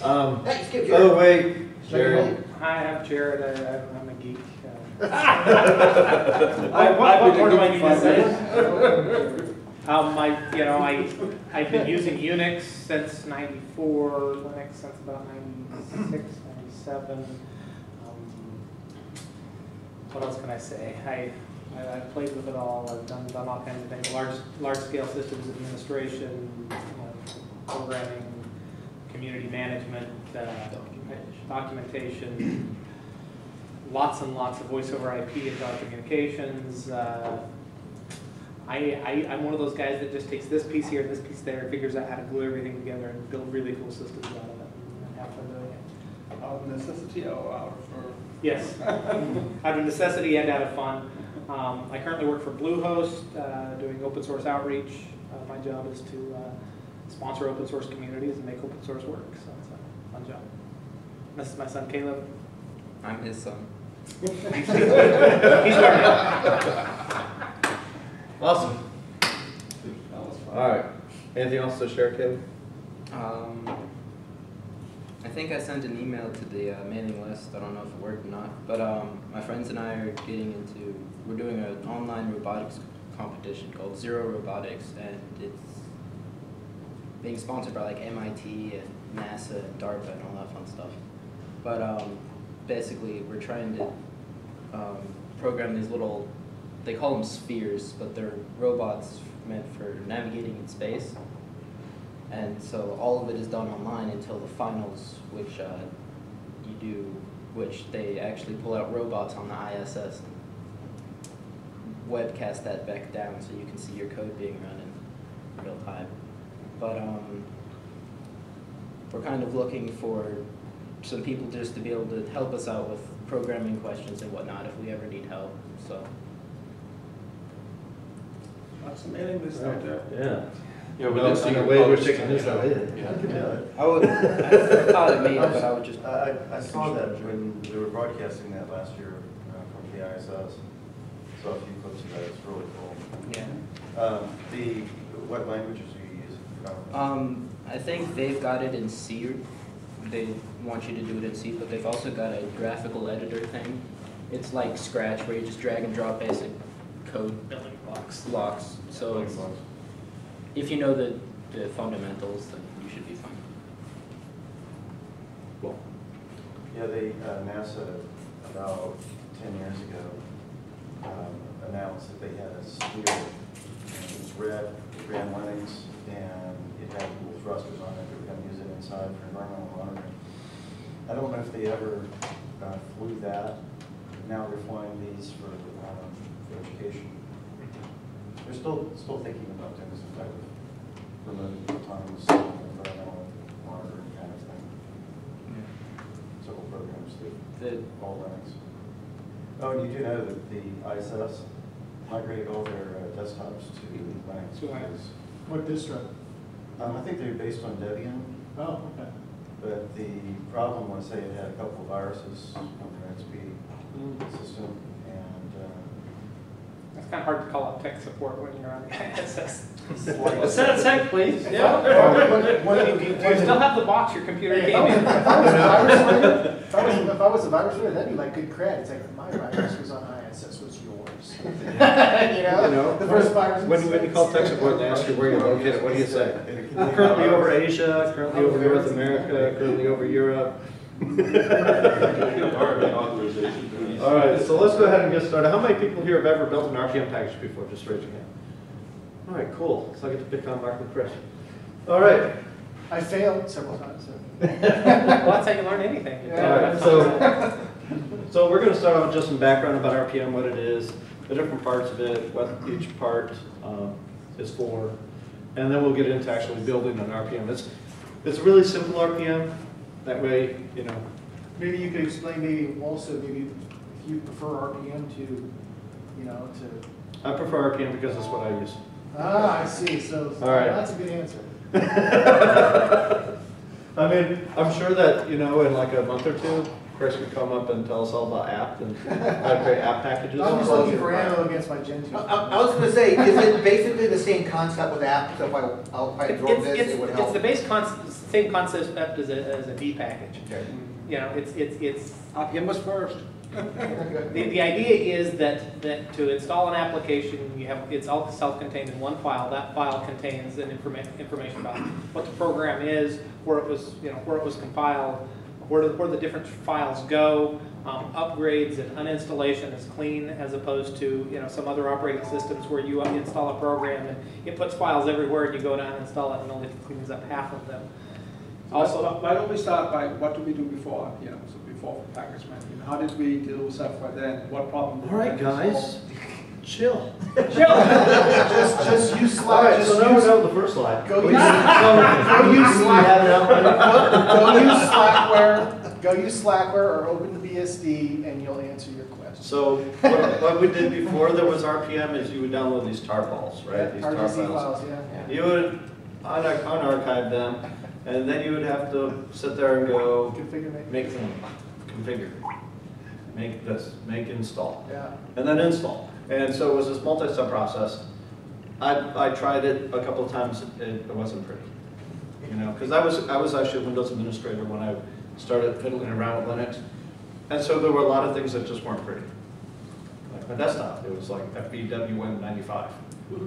Hey, skip Jared. Oh, wait, Jared. Hi, I'm Jared. I'm a geek. What more do I need to say? I've been using Unix since '94, Linux since about '96, '97. What else can I say? I've played with it all. I've done all kinds of things. Large scale systems administration, programming, community management, documentation, lots and lots of voice over IP and telecommunications. I'm one of those guys that just takes this piece here and this piece there and figures out how to glue everything together and build really cool systems out of it and have fun doing it. Out of necessity or out for? Yes, out of necessity and out of fun. I currently work for Bluehost, doing open source outreach. My job is to sponsor open source communities and make open source work, so it's a fun job. This is my son Caleb. I'm his son. He's learning. Awesome. That was fun. All right. Anything else to share, Caleb? I think I sent an email to the mailing list. I don't know if it worked or not, but my friends and I are we're doing an online robotics competition called Zero Robotics, and it's being sponsored by like MIT and NASA and DARPA and all that fun stuff. But basically, we're trying to program these little, they call them spheres, but they're robots meant for navigating in space. And so all of it is done online until the finals, which which they actually pull out robots on the ISS and webcast that back down so you can see your code being run in real time. But we're kind of looking for some people just to be able to help us out with programming questions and whatnot if we ever need help. So Lots of mailing lists out there. Yeah. Yeah, we No, did see no your way we're post. sticking this out in. I thought it made it, but I would just. I saw that when they were broadcasting that last year from the ISS. Saw a few clips of that. It's really cool. Yeah. What languages are you using? I think they've got it in C. They want you to do it in C, but they've also got a graphical editor thing. It's like Scratch, where you just drag and drop basic code Building blocks. blocks. So it's, if you know the fundamentals, then you should be fine. Cool. Yeah, NASA about 10 years ago announced that they had a sphere. It was red, it ran Linux, and it had little thrusters on it. They were going to use it inside for environmental monitoring. I don't know if they ever flew that. Now they're flying these for education. They're still thinking about doing some type of remote autonomous environmental monitoring kind of thing. Several programs that all Linux. Oh, and you do know that the ISS migrated all their desktops to Linux. To Linux. What distro? I think they're based on Debian, Oh, okay. but the problem was they had a couple of viruses on their XP system, and It's kind of hard to call up tech support when you're on the ISS. Send a sec, please. You still have the box your computer If came I was in. a virus reader, if I was a virus reader, that'd be like good cred. It's like, my virus was on ISS, what's yours? You know, the first virus. When you call tech support and they ask you where you're located, what do you say? Currently over Asia, currently over North America, currently over Europe. All right, so let's go ahead and get started. How many people here have ever built an RPM package before? Just raise your hand. All right, cool. So I get to pick on Mark and Chris. All right. I failed several times. So. Well, that's how you learn anything. Yeah. All right, so we're going to start off with just some background about RPM, what it is, the different parts of it, what each part is for, and then we'll get into actually building an RPM. It's a really simple RPM. That way, you know. Maybe you could explain, maybe also, maybe if you prefer RPM to, you know, to. I prefer RPM because that's what I use. Ah, I see. So All right. That's a good answer. I mean, I'm sure that, you know, in like a month or two, Chris could come up and tell us all about app and how to create app packages. I'm just looking for ammo against my Gen 2. I was gonna say, is it basically the same concept with apps? So if I absorb this, it would It's help? the same concept as a D package. Okay. You know, it's, RPM was first. the idea is that to install an application, it's all self-contained in one file. That file contains an information about what the program is, where it was compiled, where the different files go. Upgrades and uninstallation is clean, as opposed to some other operating systems where you install a program and it puts files everywhere and you go to uninstall it and only cleans up half of them. Also, why don't we start by what do we do before RPM? So before package management, how did we deal with software then? What problem did All right, we guys, solve? chill. Just use All Slack. right, Just so now we're use, done with the first slide. Go We use- can- go use we Slack. have it out right now. go use Slackware. Go use Slackware or OpenBSD, and you'll answer your question. So what we did before there was RPM is you would download these tar balls, right? These tar RDC files. files, yeah. You would unarchive them, and then you would have to sit there and go Configure make them, configure, make this, make install, Yeah. and then install. And so it was this multi-step process. I tried it a couple of times. It wasn't pretty, because I was actually a Windows administrator when I started fiddling around with Linux, and so there were a lot of things that just weren't pretty. Like my desktop, it was like FBWN95.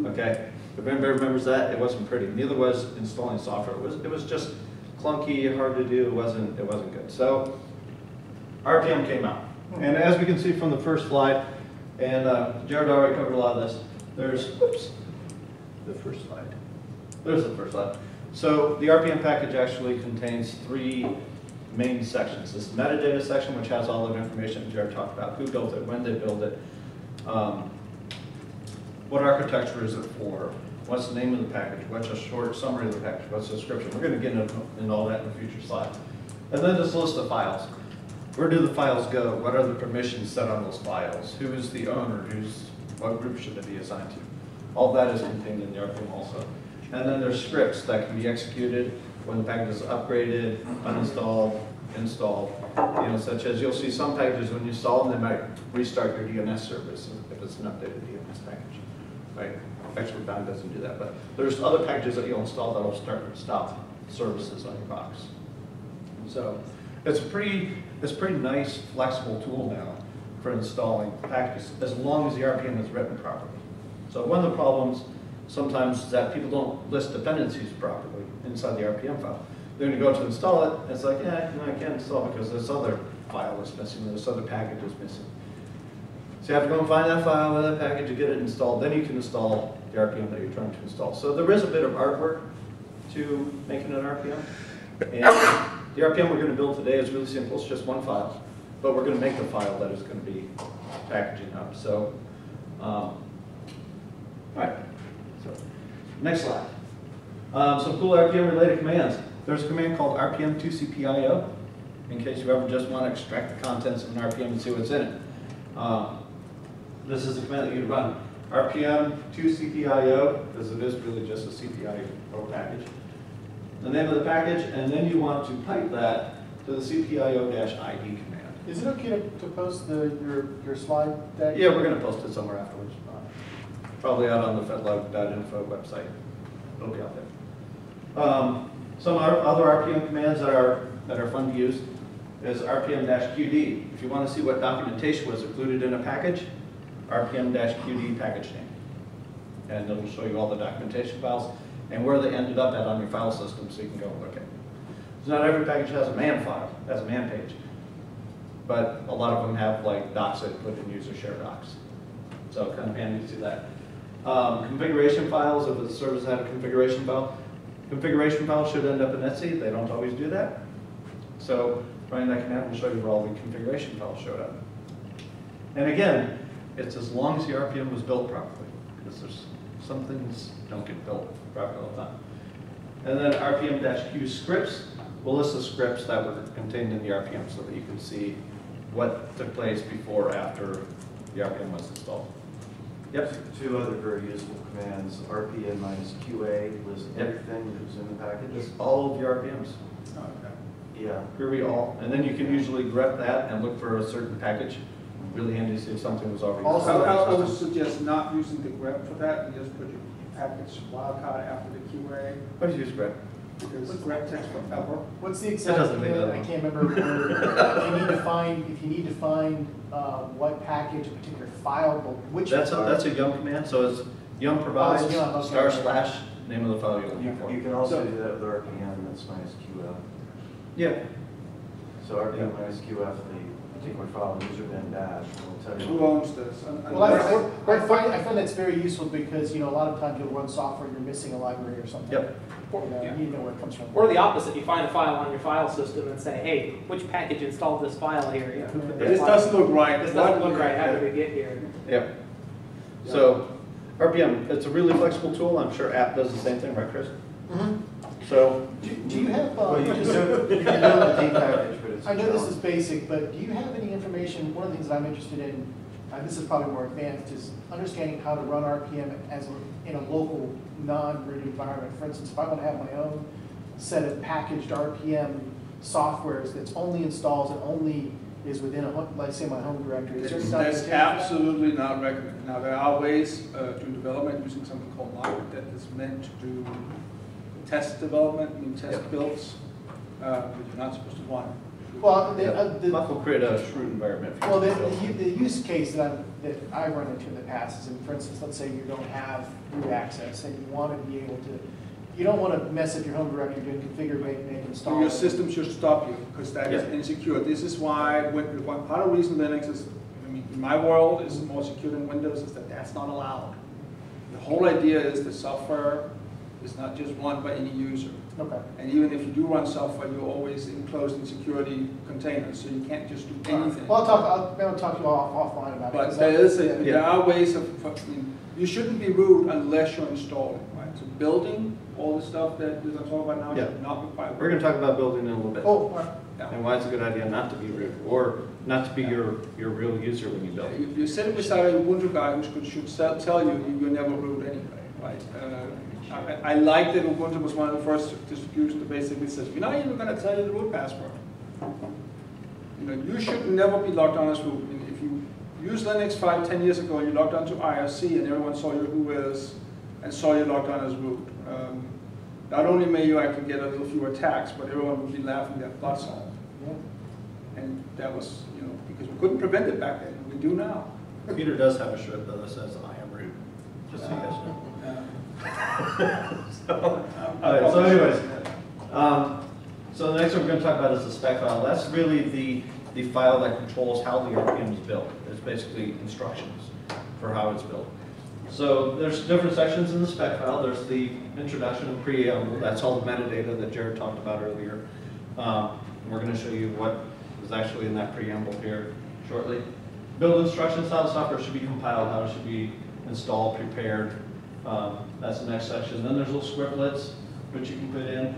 Okay, if anybody remembers that, it wasn't pretty. Neither was installing software. It was just clunky, hard to do. It wasn't good. So RPM came out, and as we can see from the first slide, and Jared already covered a lot of this. There's the first slide. There's the first slide. So the RPM package actually contains three main sections. This metadata section, which has all the information Jared talked about: who built it, when they built it, what architecture is it for, what's the name of the package, what's a short summary of the package, what's the description. We're going to get into all that in a future slide. And then this list of files. Where do the files go? What are the permissions set on those files? Who is the owner? What group should it be assigned to? All that is contained in the RPM also. And then there's scripts that can be executed when the package is upgraded, uninstalled, installed. Such as you'll see some packages when you install them, they might restart your DNS service if it's an updated DNS package. Right? Actually, Bound doesn't do that, but there's other packages that you'll install that will start and stop services on your box. So it's a pretty nice, flexible tool now for installing packages, as long as the RPM is written properly. So one of the problems sometimes is that people don't list dependencies properly inside the RPM file. Then you go to install it, and it's like, no, I can't install because this other file is missing, this other package is missing. So you have to go and find that file with that package to get it installed. Then you can install the RPM that you're trying to install. So there is a bit of artwork to making an RPM. And the RPM we're going to build today is really simple. It's just one file. But we're going to make the file that is going to be packaging up. So, all right. So, next slide. Some cool RPM related commands. There's a command called RPM2CPIO, in case you ever just want to extract the contents of an RPM and see what's in it. This is the command that you run. RPM2CPIO, because it is really just a CPIO package. The name of the package, and then you want to pipe that to the CPIO-ID command. Is it okay to post your slide deck? Yeah, we're going to post it somewhere afterwards. Probably out on the fedlog.info website. It'll be out there. Some other RPM commands that are fun to use is RPM-QD. If you want to see what documentation was included in a package, RPM-QD package name. And it'll show you all the documentation files and where they ended up at on your file system, so you can go and look at it. So not every package has a man file, has a man page. But a lot of them have like docs that put in user share docs. So kind of handy to see that. Configuration files, if the service had a configuration file should end up in Etsy. They don't always do that. So running that command will show you where all the configuration files showed up. And again, it's as long as the RPM was built properly, because there's some things don't get built properly all the time. And then RPM-Q scripts will list the scripts that were contained in the RPM so that you can see what took place before or after the RPM was installed. Yep. Two other very useful commands, RPM-QA lists everything that was in the package. Just all of your RPMs. Okay. Yeah. Groovy all, and then you can usually grep that and look for a certain package. Really handy to see if something was already. Also, I would suggest not using the grep for that, and just put your package wildcard after the QA, What do you use grep? because grep takes forever. What's the exact, doesn't make that I long. can't remember, if you need to find what package, a particular file, but which. That's a Yum command, so it's Yum provides Oh, it's Yum, okay. / name of the file you're looking for. You can also do that with RPM, that's minus QF. Yeah, So RPM minus QF, the particular file user bin dash will tell Who you. owns this? Well, I find that's very useful because, you know, a lot of times you'll run software and you're missing a library or something. Yep. You know, you need to know where it comes from. Or the opposite, you find a file on your file system and say, hey, which package installed this file here? You know, who put This file- doesn't look right. This doesn't look right, how did it get here? yep. So RPM, it's a really flexible tool. I'm sure app does the same thing, right, Chris? Mhm. So Do you have, Well, you can do it with D package, but it's. I know this is basic, but do you have any information, one of the things that I'm interested in, this is probably more advanced, is understanding how to run RPM in a local, non-root environment. For instance, if I want to have my own set of packaged RPM softwares that's only installs and only is within let's say my home directory. Is there any That's documentation for that? absolutely not recommended. Now, there are ways to do development using something called Mock that is meant to do test development, test builds, but you're not supposed to want. Well, Muck will create a root environment. for Well, you to build. the use case that I run into in the past is, for instance, let's say you don't have root access and you want to be able to, you don't want to mess up your home directory doing configure, make, install. So your system should stop you, because that is Yeah. insecure. This is why, one part of the reason Linux is, in my world, is more secure than Windows, is that that's not allowed. The whole idea is the software is not just run by any user. Okay. And even if you do run software, you're always enclosed in security containers, so you can't just do anything. Well, I'll talk to you offline about it. But 'cause there are ways of, you shouldn't be root unless you're installing, right? So building, all the stuff that I'm talking about now, Yeah. should not require. We're going to talk about building in a little bit. Oh, all right. Yeah. And why it's a good idea not to be root, or not to be your real user when you build. If you're sitting beside a Ubuntu guy who should tell you you're never root anyway, right? I like that Ubuntu was one of the first distributions that basically says, we're not even going to tell you the root password. You know, you should never be logged on as root. I mean, if you used Linux 5-10 years ago and you logged on to IRC and everyone saw you who is and saw you logged on as root, not only may you actually get a little fewer attacks, but everyone would be laughing their butts off. And that was, you know, because we couldn't prevent it back then, we do now. Peter does have a shirt though that says I am root, just so you guys know. All right, so anyways, so the next one we're going to talk about is the spec file. That's really the file that controls how the RPM is built. It's basically instructions for how it's built. So there's different sections in the spec file. There's the introduction and preamble. That's all the metadata that Jared talked about earlier. We're going to show you what is actually in that preamble here shortly. Build instructions, how the software should be compiled, how it should be installed, prepared. That's the next section. Then there's little scriptlets, which you can put in.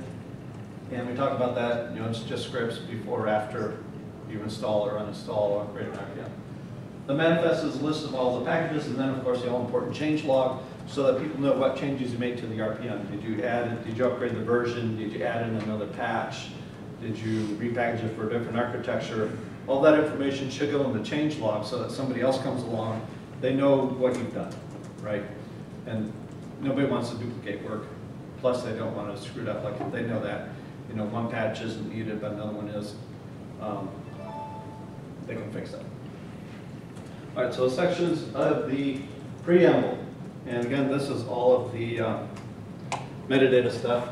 And we talk about that, you know, it's just scripts before or after you install or uninstall or create an RPM. The manifest is a list of all the packages, and then of course the all-important change log, so that people know what changes you made to the RPM. Did you add it? Did you upgrade the version? Did you add in another patch? Did you repackage it for a different architecture? All that information should go in the change log so that somebody else comes along, they know what you've done, right? And nobody wants to duplicate work. Plus, they don't want to screw it up. Like they know that, you know, one patch isn't needed, but another one is. They can fix that. All right, so sections of the preamble, and again, this is all of the metadata stuff.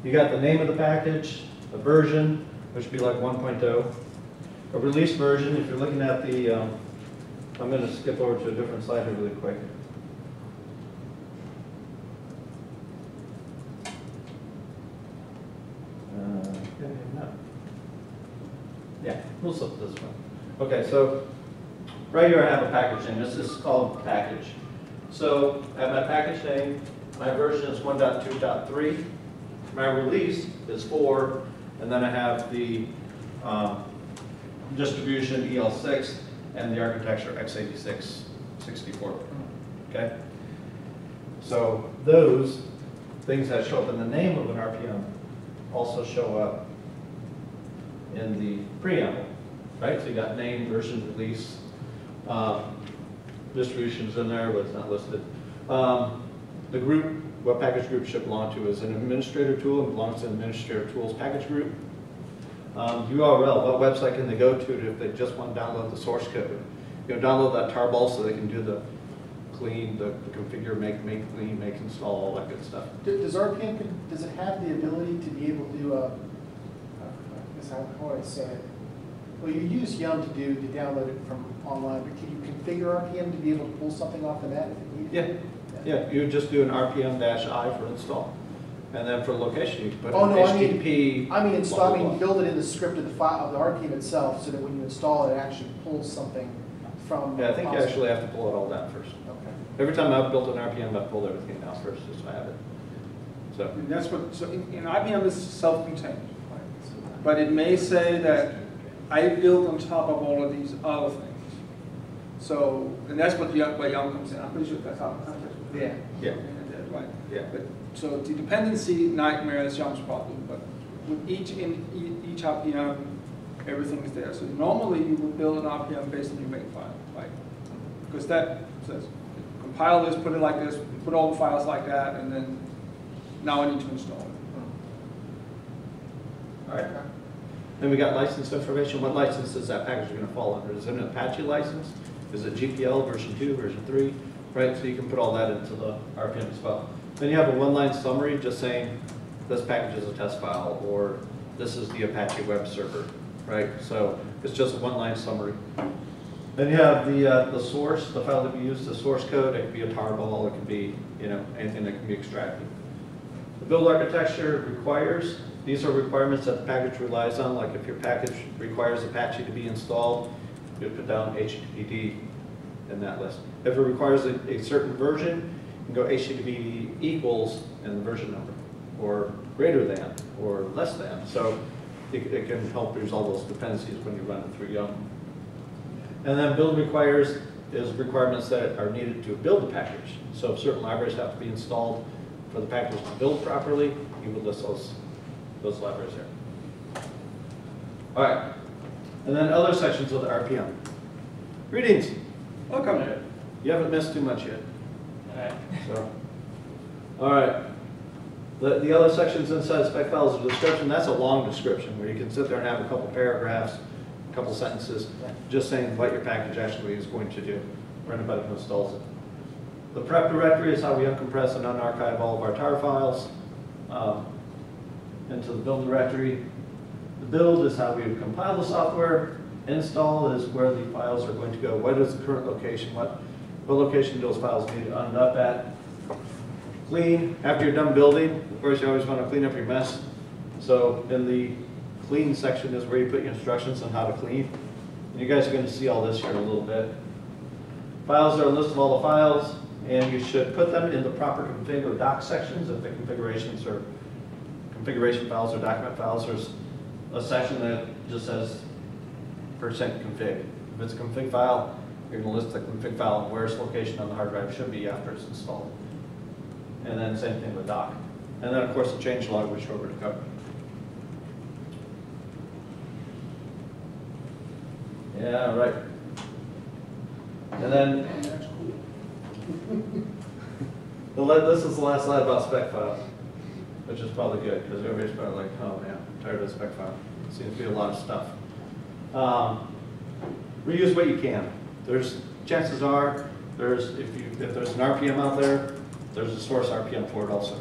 You got the name of the package, the version, which would be like 1.0, a release version. If you're looking at the, I'm going to skip over to a different slide here really quick. Yeah, we'll flip this one. Okay, so right here I have a package name. This is called package. So I have my package name. My version is 1.2.3. My release is 4, and then I have the distribution EL6 and the architecture x86 64. Okay. So those things that show up in the name of an RPM also show up in the preamble, right? So you got name, version, release, distributions in there, but it's not listed. The group, what package group should belong to is an administrator tool and belongs to the administrator tools package group. URL, what website can they go to if they just want to download the source code? Download that tarball so they can do the clean, the configure, make clean, make install, all that good stuff. Does RPM, does it have the ability to be able to do a, I guess how would I say it? Well, you use Yum to download it from online, but can you configure RPM to be able to pull something off the net if it needed? Yeah, you would just do an RPM-I for install. And then for location, you can put Oh, an no, HTTP. I mean blah, install, blah, blah. build it in the script of the file, of the RPM itself, so that when you install it, it actually pulls something from. Yeah, I think you console. actually have to pull it all down first. Okay. Every time I've built an RPM, I've pulled everything down first, just so I have it. So, And that's what, so in IBM is self-contained, but it may say that I built on top of all of these other things. So, and that's what where Yum comes in. I'm pretty sure that's how the context. Yeah. yeah, Right. yeah. But, so the dependency nightmare is Yum's problem, but with each RPM, everything is there. So normally you would build an RPM based on your makefile, right? Because that says, compile this, put it like this, put all the files like that, and then now I need to install it. All right. Then we got license information. What license is that package going to fall under? Is it an Apache license? Is it GPL version 2, version 3? Right, so you can put all that into the RPM as well. Then you have a one-line summary just saying this package is a test file, or this is the Apache web server, right? So it's just a one-line summary. Then you have the source, the file that we use, the source code. It could be a tarball, it could be anything that can be extracted. The build architecture requires, these are requirements that the package relies on, like if your package requires Apache to be installed, you put down HTTPD in that list. If it requires a certain version, you can go HTTPD equals and the version number, or greater than, or less than. So it can help resolve those dependencies when you run it through Yum. And then build requires is requirements that are needed to build the package. So if certain libraries have to be installed for the package to build properly, you would list those libraries there. All right, and then other sections of the RPM. Greetings. Welcome. You haven't missed too much yet. So, all right. The other sections inside spec files are description. That's a long description where you can sit there and have a couple paragraphs, a couple sentences, just saying what your package actually is going to do for anybody who installs it. The prep directory is how we uncompress and unarchive all of our tar files into the build directory. The build is how we compile the software. Install is where the files are going to go. What is the current location? What location do those files need to end up at? Clean, after you're done building, of course you always want to clean up your mess. So in the clean section is where you put your instructions on how to clean. And you guys are going to see all this here in a little bit. Files are a list of all the files, and you should put them in the proper config or doc sections if the configurations or configuration files or document files. There's a section that just says %config. If it's a config file, you're going to list the config file and where its location on the hard drive should be after it's installed. And then same thing with doc. And then of course the change log, which we're over to cover. Yeah, right. And then That's cool. this is the last slide about spec files, which is probably good because everybody's probably like, oh man, I'm tired of the spec file. It seems to be a lot of stuff. Reuse what you can. There's chances are if there's an RPM out there, there's a source RPM for it also.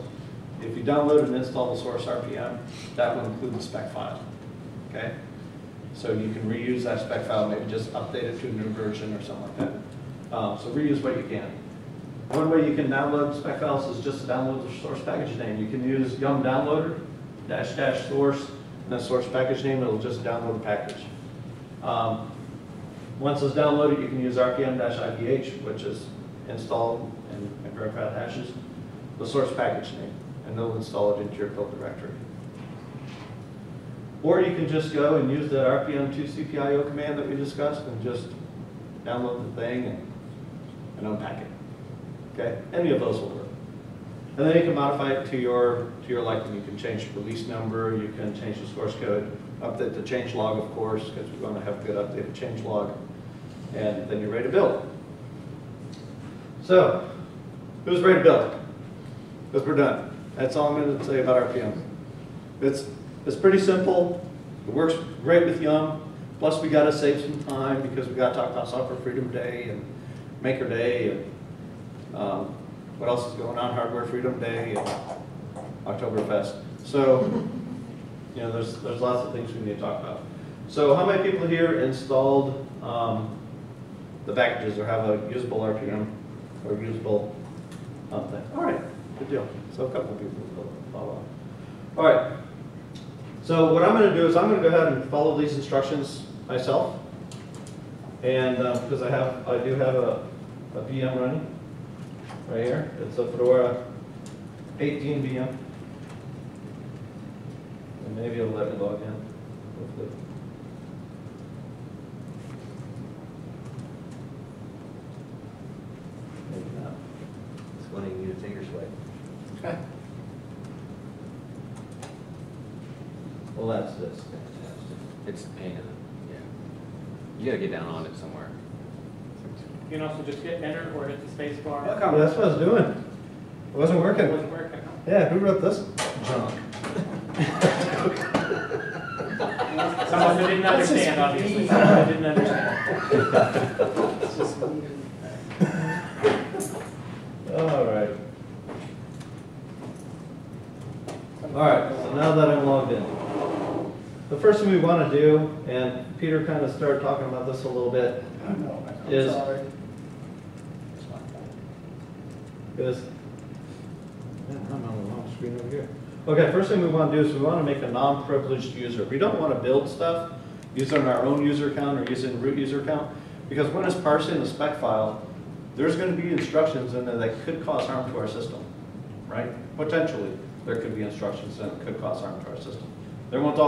If you download and install the source RPM, that will include the spec file. Okay? So you can reuse that spec file, maybe just update it to a new version or something like that. So reuse what you can. One way you can download spec files is just to download the source package name. You can use Yum downloader -- source and then source package name. It'll just download the package. Once it's downloaded, you can use RPM-IPH, which is install and verify hashes, the source package name, and they'll install it into your build directory. Or you can just go and use the RPM2CPIO command that we discussed and just download the thing and unpack it. Okay, any of those will work. And then you can modify it to your liking. You can change the release number, you can change the source code, update the change log, of course, because we want to have a good updated change log, and then you're ready to build. So, who's ready to build? Because we're done. That's all I'm going to say about RPM. It's pretty simple. It works great with Yum. Plus, we got to save some time because we got to talk about Software Freedom Day and Maker Day and what else is going on? Hardware Freedom Day and Oktoberfest. So, you know, there's lots of things we need to talk about. So, how many people here installed the packages or have a usable RPM or usable thing? All right, good deal. So, a couple of people will follow. All right. So, what I'm going to do is I'm going to go ahead and follow these instructions myself, and because I do have a VM running right here. It's a Fedora 18 VM. And maybe it'll let me log in, hopefully. Maybe not. It's wanting you to take your swipe. Okay. Well, that's this. Fantastic. It's a pain. Yeah. You gotta get down on it somewhere. You can also just hit enter or hit the space bar. Yeah, that's what I was doing. It wasn't It working. wasn't working. Yeah, who wrote this junk? Someone who didn't understand, obviously. Someone who didn't understand. It's just me. All right. All right, so now that I'm logged in. The first thing we want to do, and Peter kind of started talking about this a little bit, I'm Is- sorry. is, man, I'm on the wrong screen over here. Okay, first thing we want to do is we want to make a non-privileged user. We don't want to build stuff using our own user account or using root user account, because when it's parsing the spec file, there's going to be instructions in there that could cause harm to our system, right? Potentially, there could be instructions that could cause harm to our system. There won't always